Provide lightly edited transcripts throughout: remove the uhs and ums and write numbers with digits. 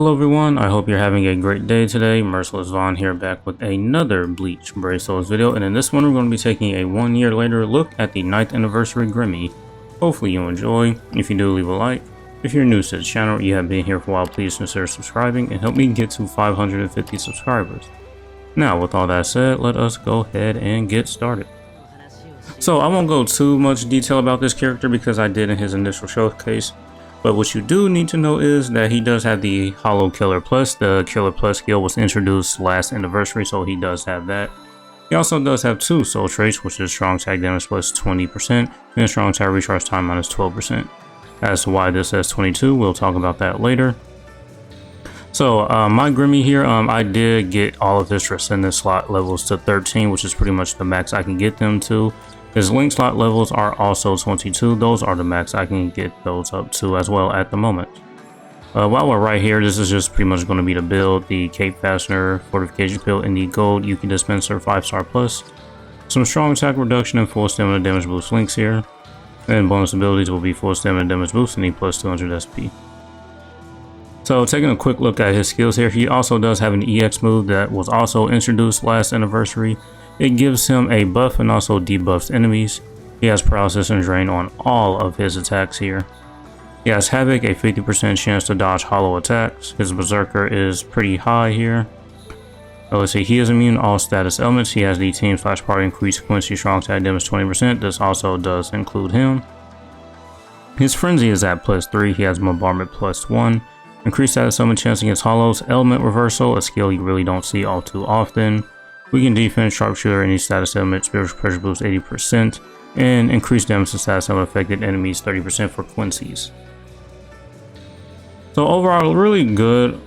Hello everyone, I hope you're having a great day today. Merciless Vaughn here, back with another Bleach Brave Souls video, and in this one we're going to be taking a 1 year later look at the 9th Anniversary Gremmy. Hopefully you enjoy. If you do, leave a like. If you're new to the channel, you have been here for a while, please consider subscribing and help me get to 550 subscribers. Now with all that said, let us go ahead and get started. So I won't go too much detail about this character because I did in his initial showcase. But what you do need to know is that he does have the Hollow Killer Plus. The Killer Plus skill was introduced last anniversary, so he does have that. He also does have two soul traits, which is strong tag damage plus 20% and strong tag recharge time minus 12%. As to why this says 22, we'll talk about that later. So my Gremmy here, I did get all of his Transcendent slot levels to 13, which is pretty much the max I can get them to. His link slot levels are also 22. Those are the max I can get those up to as well at the moment. While we're right here, this is just pretty much going to be the build, the Cape Fastener, Fortification Field, and the Gold Yuki Dispenser 5-star plus. Some strong attack reduction and full stamina damage boost links here. And bonus abilities will be full stamina damage boost and E plus 200 SP. So taking a quick look at his skills here, he also does have an EX move that was also introduced last anniversary. It gives him a buff and also debuffs enemies. He has paralysis and drain on all of his attacks here. He has Havoc, a 50% chance to dodge hollow attacks. His Berserker is pretty high here. Let's see, he is immune to all status elements. He has the team/party increase Quincy strong tag damage 20%. This also does include him. His Frenzy is at +3. He has Bombardment +1. Increased status element chance against hollows. Element Reversal, a skill you really don't see all too often. Weaken defense, sharpshooter, any status element, spiritual pressure boost 80%, and increased damage to status element affected enemies 30% for Quincy's. So overall, really good,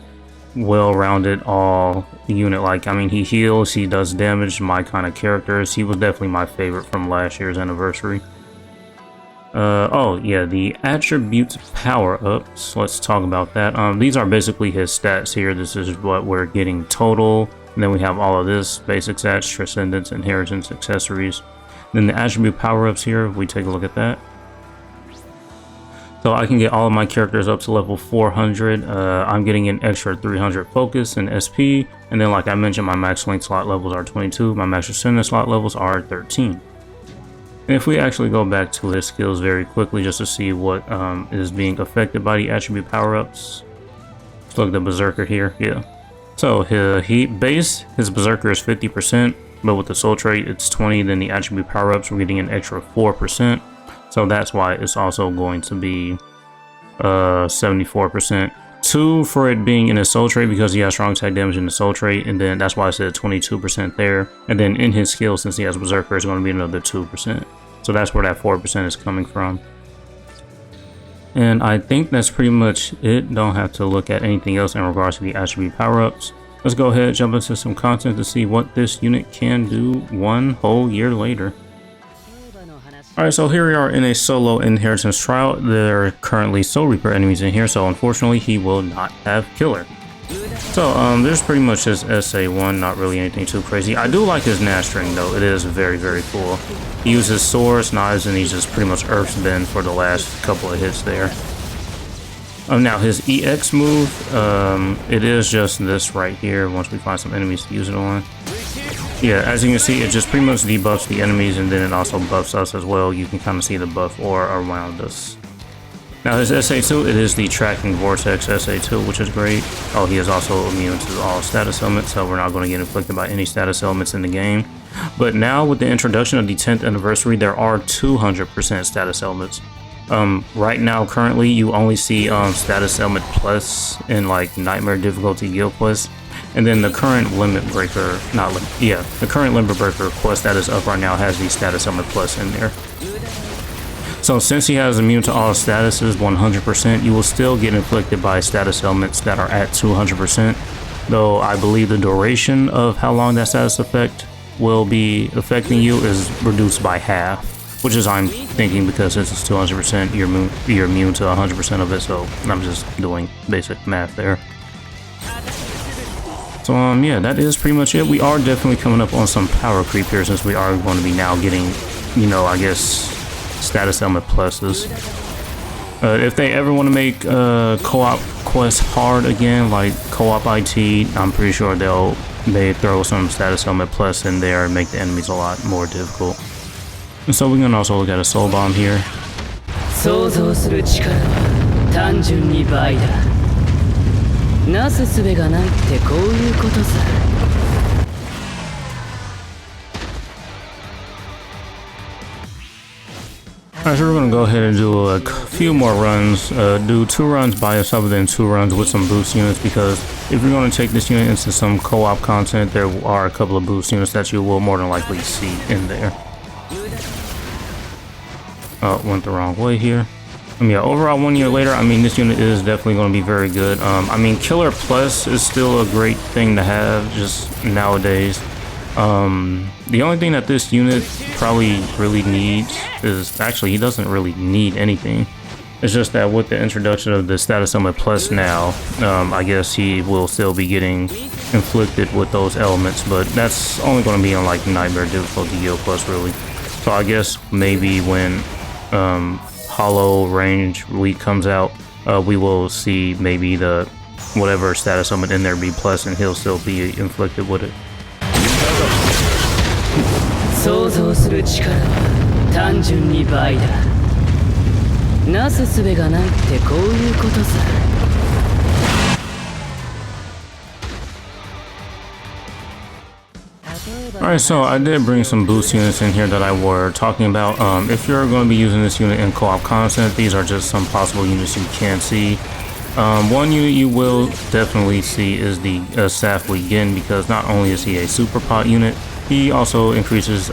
well-rounded all unit. Like, I mean, he heals, he does damage, my kind of characters. He was definitely my favorite from last year's anniversary. Oh yeah, the attributes power-ups. Let's talk about that. These are basically his stats here. This is what we're getting total. And then we have all of this, basic stats, Transcendence, Inheritance, Accessories. Then the attribute power-ups here, if we take a look at that. So I can get all of my characters up to level 400. I'm getting an extra 300 focus and SP. And then like I mentioned, my max link slot levels are 22. My max Transcendence slot levels are 13. And if we actually go back to his skills very quickly just to see what is being affected by the attribute power-ups. Let's look at the Berserker here, yeah. So his Berserker is 50%, but with the soul trait it's 20, then the attribute power-ups we're getting an extra 4%. So that's why it's also going to be 74%. 2 for it being in his soul trait because he has strong attack damage in the soul trait, and then that's why I said 22% there. And then in his skill, since he has Berserker, it's going to be another 2%. So that's where that 4% is coming from. And I think that's pretty much it. Don't have to look at anything else in regards to the attribute power-ups. Let's go ahead and jump into some content to see what this unit can do 1 whole year later. Alright, so here we are in a solo inheritance trial. There are currently Soul Reaper enemies in here, so unfortunately he will not have Killer. So there's pretty much his SA1, not really anything too crazy. I do like his Nash string though, it is very, very cool. He uses swords, knives, and he's just pretty much earths bend for the last couple of hits there. Now his EX move, it is just this right here once we find some enemies to use it on. Yeah, as you can see, it just pretty much debuffs the enemies and then it also buffs us as well. You can kind of see the buff aura around us. Now his SA2, it is the Tracking Vortex SA2, which is great. Oh, he is also immune to all status elements, so we're not going to get inflicted by any status elements in the game. But now with the introduction of the 10th anniversary, there are 200% status elements. Right now, currently, you only see status element plus in like Nightmare difficulty guild quests. And then the current limit breaker, the current limit breaker quest that is up right now has the status element plus in there. So since he has immune to all statuses 100%, you will still get inflicted by status elements that are at 200%. Though I believe the duration of how long that status effect will be affecting you is reduced by half. Which is I'm thinking because since it's 200%, you're immune to 100% of it. So I'm just doing basic math there. So yeah, that is pretty much it. We are definitely coming up on some power creep here since we are going to be now getting, you know, I guess status element pluses. If they ever want to make co-op quests hard again, like co-op IT, I'm pretty sure they throw some status element plus in there and make the enemies a lot more difficult. And so we can also look at a soul bomb here. Alright, so we're going to go ahead and do a few more runs, do 2 runs by yourself and then 2 runs with some boost units, because if you're going to take this unit into some co-op content, there are a couple of boost units that you will more than likely see in there. Oh, went the wrong way here. Yeah, overall 1 year later, I mean, this unit is definitely going to be very good. I mean, Killer Plus is still a great thing to have just nowadays. The only thing that this unit probably really needs is, actually, he doesn't really need anything. It's just that with the introduction of the status element plus now, I guess he will still be getting inflicted with those elements, but that's only going to be on like Nightmare difficulty Gil Plus really. So I guess maybe when Hollow Range Week comes out, we will see maybe the whatever status element in there be plus, and he'll still be inflicted with it. Alright, so I did bring some boost units in here that I were talking about. If you're going to be using this unit in co-op content, these are just some possible units you can see. One unit you will definitely see is the Safwee Gin, because not only is he a super pot unit, he also increases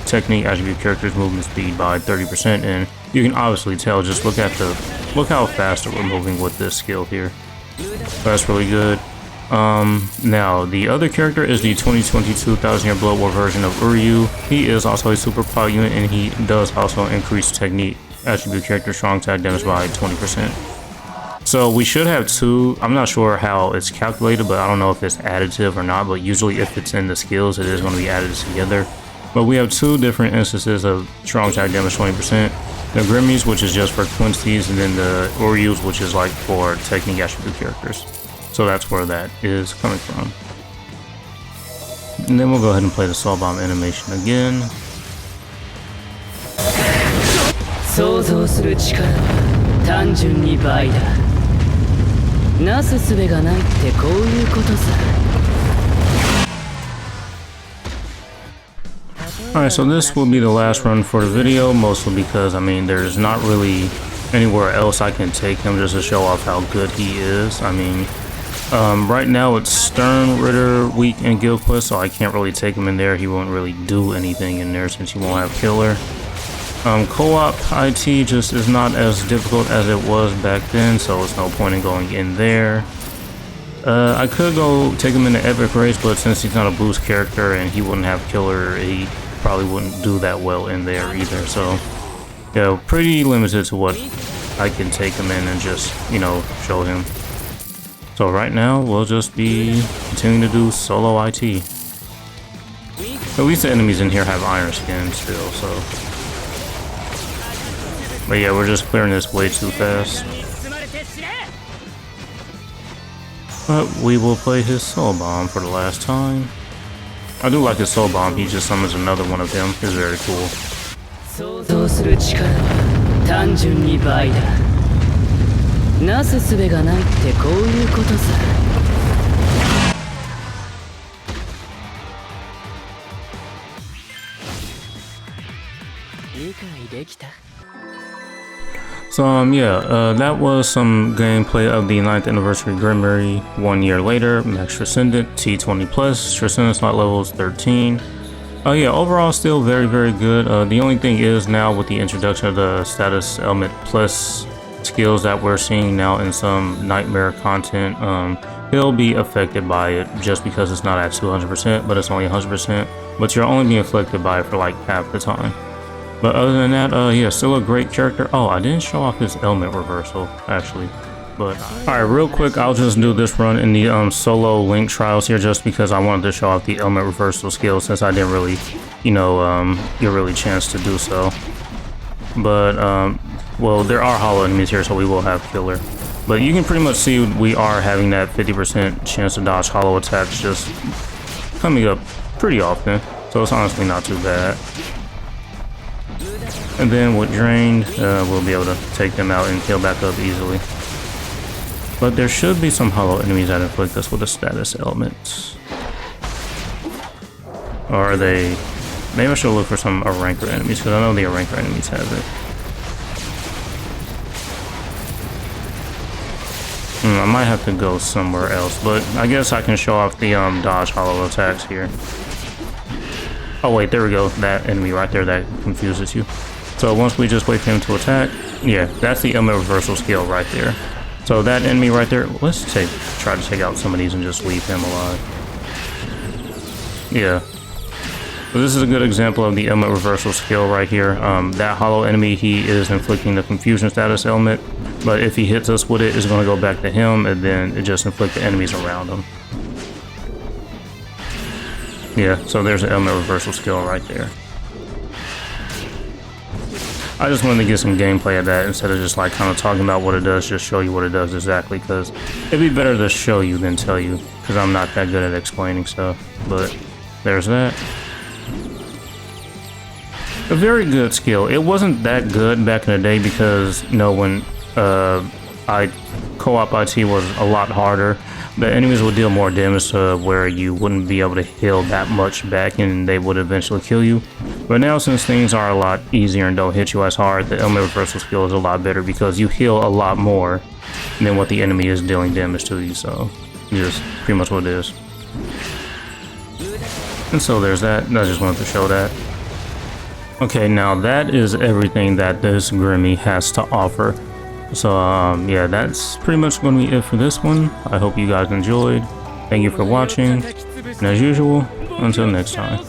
technique attribute character's movement speed by 30%, and you can obviously tell, just look how faster we're moving with this skill here. That's really good. Now the other character is the 2022 1000 Year Blood War version of Uryu. He is also a super pot unit, and he does also increase technique attribute character strong attack damage by 20%. So we should have 2. I'm not sure how it's calculated, but I don't know if it's additive or not, but usually if it's in the skills, it is going to be added together. But we have 2 different instances of strong attack damage 20%. The Gremmys, which is just for twinsies, and then the Uryus, which is like for technique attribute characters. So that's where that is coming from. And then we'll go ahead and play the soul bomb animation again. Alright, so this will be the last run for the video, mostly because, I mean, there's not really anywhere else I can take him just to show off how good he is. I mean, right now it's Stern Ritter Week and Guild Quest, so I can't really take him in there. He won't really do anything in there since he won't have Killer. Co-op IT just is not as difficult as it was back then, so it's no point in going in there. I could go take him in the Epic Race, but since he's not a boost character and he wouldn't have Killer, he probably wouldn't do that well in there either. So, yeah, pretty limited to what I can take him in and just, you know, show him. So right now, we'll just be continuing to do solo IT. At least the enemies in here have iron skin still, so... But yeah, we're just clearing this way too fast. But we will play his soul bomb for the last time. I do like his soul bomb, he just summons another one of him. It's very cool. So yeah, that was some gameplay of the 9th Anniversary Gremmy 1 year later. Max Transcendent, T20 plus, Transcendent slot levels 13. Yeah, overall still very, very good. The only thing is now with the introduction of the status element plus skills that we're seeing now in some Nightmare content, he'll be affected by it just because it's not at 200%, but it's only 100%. But you're only being affected by it for like half the time. But other than that, yeah, still a great character. Oh, I didn't show off his element reversal, actually. But, alright, real quick, I'll just do this run in the solo link trials here just because I wanted to show off the element reversal skill since I didn't really, you know, get really chance to do so. But, well, there are hollow enemies here, so we will have killer. But you can pretty much see we are having that 50% chance to dodge hollow attacks just coming up pretty often. So it's honestly not too bad. And then with drained, we'll be able to take them out and heal back up easily. But there should be some hollow enemies that inflict us with a status element. Or are they... Maybe I should look for some ranker enemies, because I know the ranker enemies have it. I might have to go somewhere else, but I guess I can show off the dodge hollow attacks here. Oh wait, there we go. That enemy right there that confuses you. So once we just wait for him to attack, yeah, that's the element reversal skill right there. So that enemy right there, let's try to take out some of these and just leave him alive. Yeah. So this is a good example of the element reversal skill right here. That hollow enemy, he is inflicting the confusion status element, but if he hits us with it, it's going to go back to him, and then it just inflicts the enemies around him. Yeah, so there's an element reversal skill right there. I just wanted to get some gameplay of that instead of just like kind of talking about what it does, just show you what it does exactly, because it'd be better to show you than tell you, because I'm not that good at explaining stuff. But there's that. A very good skill. It wasn't that good back in the day because, you know, when co-op IT was a lot harder, the enemies would deal more damage to where you wouldn't be able to heal that much back and they would eventually kill you. But now, since things are a lot easier and don't hit you as hard, the element reversal skill is a lot better because you heal a lot more than what the enemy is dealing damage to you. So just pretty much what it is. And so there's that. I just wanted to show that. Okay, now that is everything that this Gremmy has to offer. So yeah, that's pretty much going to be it for this one. I hope you guys enjoyed. Thank you for watching, and as usual, until next time.